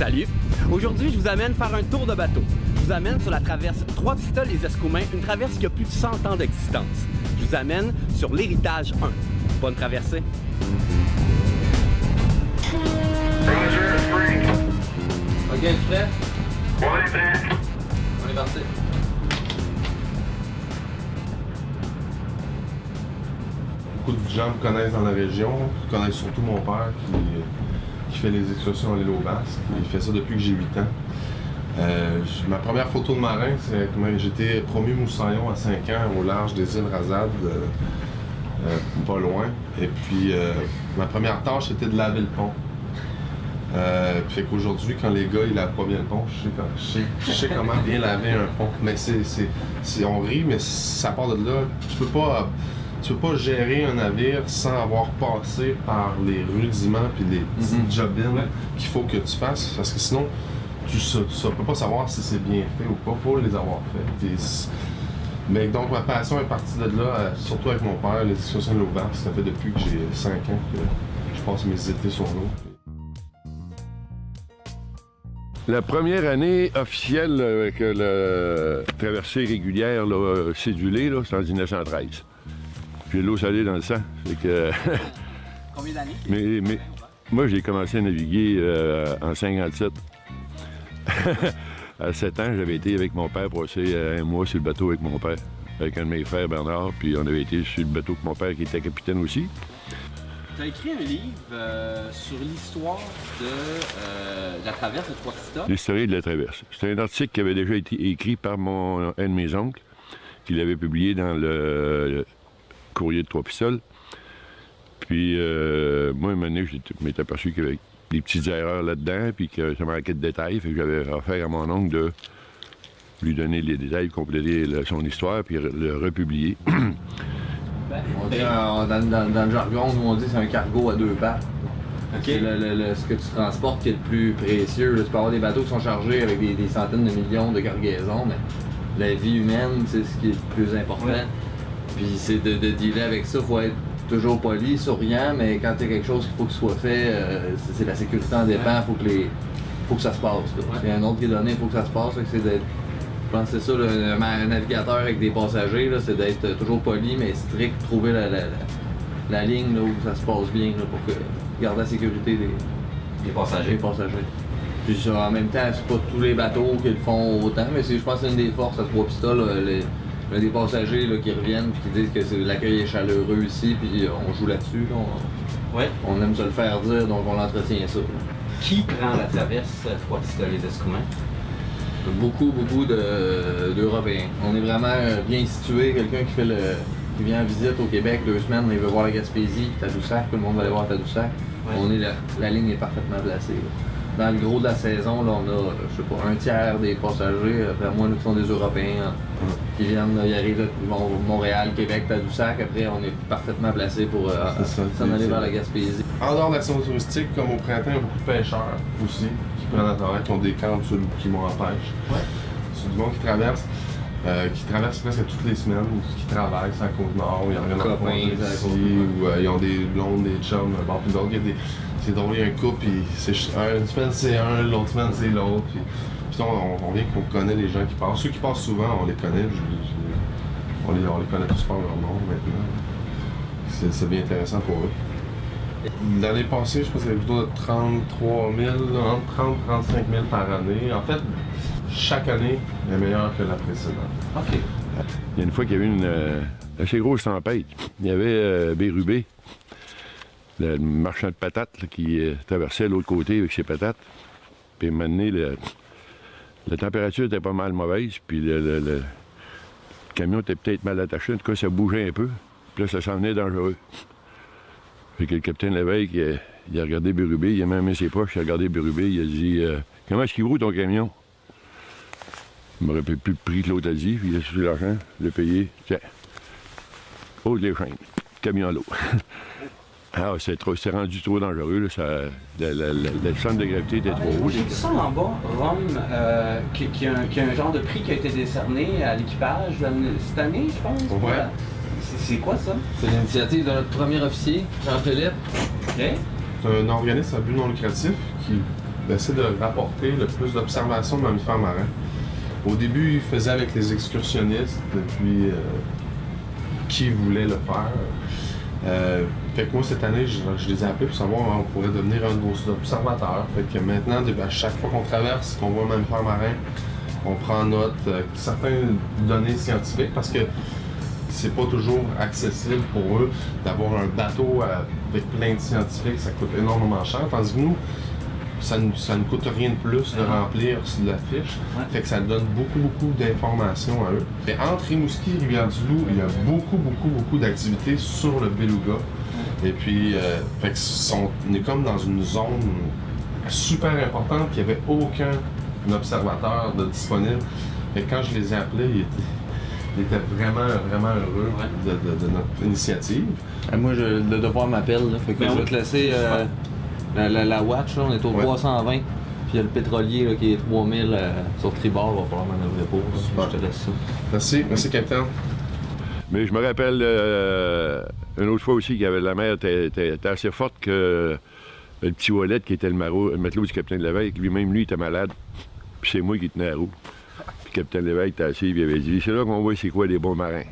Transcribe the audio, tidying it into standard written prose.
Salut! Aujourd'hui, je vous amène faire un tour de bateau. Je vous amène sur la traverse Trois-Pistoles-les-Escoumins, une traverse qui a plus de 100 ans d'existence. Je vous amène sur l'Héritage 1. Bonne traversée! Ok, tu es prêt? On est prêt. On est parti. Beaucoup de gens me connaissent dans la région, connaissent surtout mon père qui fait les excursions à l'île aux Basques. Il fait ça depuis que j'ai 8 ans. Ma première photo de marin, c'est que j'étais promu moussaillon à 5 ans au large des îles Razades, pas loin. Et puis ma première tâche c'était de laver le pont. Fait qu'aujourd'hui, quand les gars ils lavent pas bien le pont, je sais comment bien laver un pont. Mais on rit, mais ça part de là. Tu peux pas gérer un navire sans avoir passé par les rudiments puis les petits job-ins qu'il faut que tu fasses, parce que sinon tu peux pas savoir si c'est bien fait ou pas. Faut les avoir fait. Mais donc ma passion est partie de là, surtout avec mon père, les excursions de l'eau basse. Ça fait depuis que j'ai 5 ans que je passe mes étés sur l'eau. La première année officielle avec la traversée régulière cédulée, c'est en 1913. J'ai de l'eau salée dans le sang. Combien d'années? Mais moi, j'ai commencé à naviguer en 57. À 7 ans, j'avais été avec mon père passer un mois sur le bateau avec mon père, avec un de mes frères, Bernard, puis on avait été sur le bateau avec mon père qui était capitaine aussi. Tu as écrit un livre sur l'histoire de la traverse de Trois-Pistoles. L'histoire de la traverse. C'est un article qui avait déjà été écrit par un de mes oncles, qu'il avait publié dans le Courrier de Trois-Pistoles. Puis, moi, un moment donné, je m'étais aperçu qu'il y avait des petites erreurs là-dedans, puis que ça manquait de détails. Fait que j'avais offert à mon oncle de lui donner les détails, compléter son histoire, puis le republier. On dit, dans le jargon, nous on dit que c'est un cargo à 2 pattes. Okay. C'est ce que tu transportes qui est le plus précieux. Là, tu peux avoir des bateaux qui sont chargés avec des centaines de millions de cargaisons, mais la vie humaine, c'est ce qui est le plus important. Ouais. Puis c'est de dealer avec ça, il faut être toujours poli, souriant, mais quand il y a quelque chose qu'il faut que ce soit fait, c'est la sécurité en dépend, faut que ça se passe. Il y a un autre qui est donné, il faut que ça se passe. C'est d'être, je pense que c'est ça, un navigateur avec des passagers, là, c'est d'être toujours poli, mais strict, trouver la ligne là, où ça se passe bien là, pour garder la sécurité des passagers. Puis ça, en même temps, c'est pas tous les bateaux qui le font autant, mais je pense que c'est une des forces à Trois-Pistoles. Il y a des passagers là, qui reviennent et qui disent que l'accueil est chaleureux ici, puis on joue là-dessus. Là, on aime se le faire dire, donc on entretient ça. Qui prend la traverse Trois-Pistoles-les-Escoumins? Beaucoup d'Européens. On est vraiment bien situé. Quelqu'un qui vient en visite au Québec 2 semaines, il veut voir la Gaspésie, Tadoussac, tout le monde va aller voir Tadoussac. Ouais. La ligne est parfaitement placée. Là. Dans le gros de la saison, là, on a, je sais pas, un tiers des passagers, après moi, qui sont des Européens, qui viennent, ils arrivent là, ils vont Montréal, Québec, Tadoussac, après on est parfaitement placé pour s'en aller vers la Gaspésie. En dehors de la saison touristique, comme au printemps, il y a beaucoup de pêcheurs aussi, qui prennent la torrent, qui ont des camps qui vont en pêche. Ouais. C'est du monde qui traverse presque toutes les semaines, qui travaillent sur la Côte-Nord, il y en a ici, où ils ont des blondes, des chums, bon, puis d'autres, c'est drôle, il y a un couple, puis une semaine c'est un, l'autre semaine c'est l'autre. Puis on vient qu'on connaît les gens qui passent. Ceux qui passent souvent, on les connaît. On les connaît tous par leur nom maintenant. C'est bien intéressant pour eux. L'année passée, je pense que c'était plutôt de 33 000, entre 30 et 35 000 par année. En fait, chaque année est meilleure que la précédente. OK. Il y a une fois qu'il y avait une assez grosse tempête. Il y avait Bérubé, le marchand de patates là, qui traversait l'autre côté avec ses patates. Puis à un moment donné, la température était pas mal mauvaise, puis le camion était peut-être mal attaché. En tout cas, ça bougeait un peu. Puis là, ça s'en venait dangereux. Fait que le capitaine Lévesque, il a regardé Bérubé, il a même mis ses poches, il a regardé Bérubé, il a dit comment est-ce qu'il roule ton camion? Il m'aurait plus le prix que l'autre a dit, puis il a soufflé l'argent, il a payé. Tiens, pose les chaînes, camion à l'eau. Ah, c'est rendu trop dangereux, là, le centre de gravité était trop haut. J'ai vu ça en bas, Rome, qui a un genre de prix qui a été décerné à l'équipage cette année, je pense. Ouais. C'est quoi ça? C'est l'initiative de notre premier officier, Jean-Philippe. OK. C'est un organisme à but non lucratif qui d'essayer de rapporter le plus d'observations de mammifères marins. Au début, il faisait avec les excursionnistes, puis qui voulait le faire. Fait que moi, cette année, je les ai appelés pour savoir on pourrait devenir un de nos observateurs. Fait que maintenant, à chaque fois qu'on traverse, qu'on voit un mammifère marin, on prend note certaines données scientifiques parce que c'est pas toujours accessible pour eux d'avoir un bateau avec plein de scientifiques, ça coûte énormément cher. Tandis que nous, ça ne coûte rien de plus de remplir la fiche. Fait que ça donne beaucoup d'informations à eux. Et entre Rimouski et Rivière-du-Loup, il y a beaucoup d'activités sur le beluga. Et puis, fait que on est comme dans une zone super importante qu'il n'y avait aucun observateur disponible. Et quand je les ai appelés, ils étaient vraiment heureux de notre initiative. Moi, le devoir m'appelle, fait que je vais te laisser la watch, là, on est au 320. Puis il y a le pétrolier là, qui est 3000 sur tribord, il va falloir m'en repos. Je te laisse ça. Merci capitaine. Mais je me rappelle une autre fois aussi que la mer était assez forte que le petit Wallet, qui était le matelot du capitaine Lévesque, lui-même, lui, était malade. Puis c'est moi qui tenais la roue. Puis le capitaine Lévesque était assis, il avait dit « C'est là qu'on voit c'est quoi des bons marins. »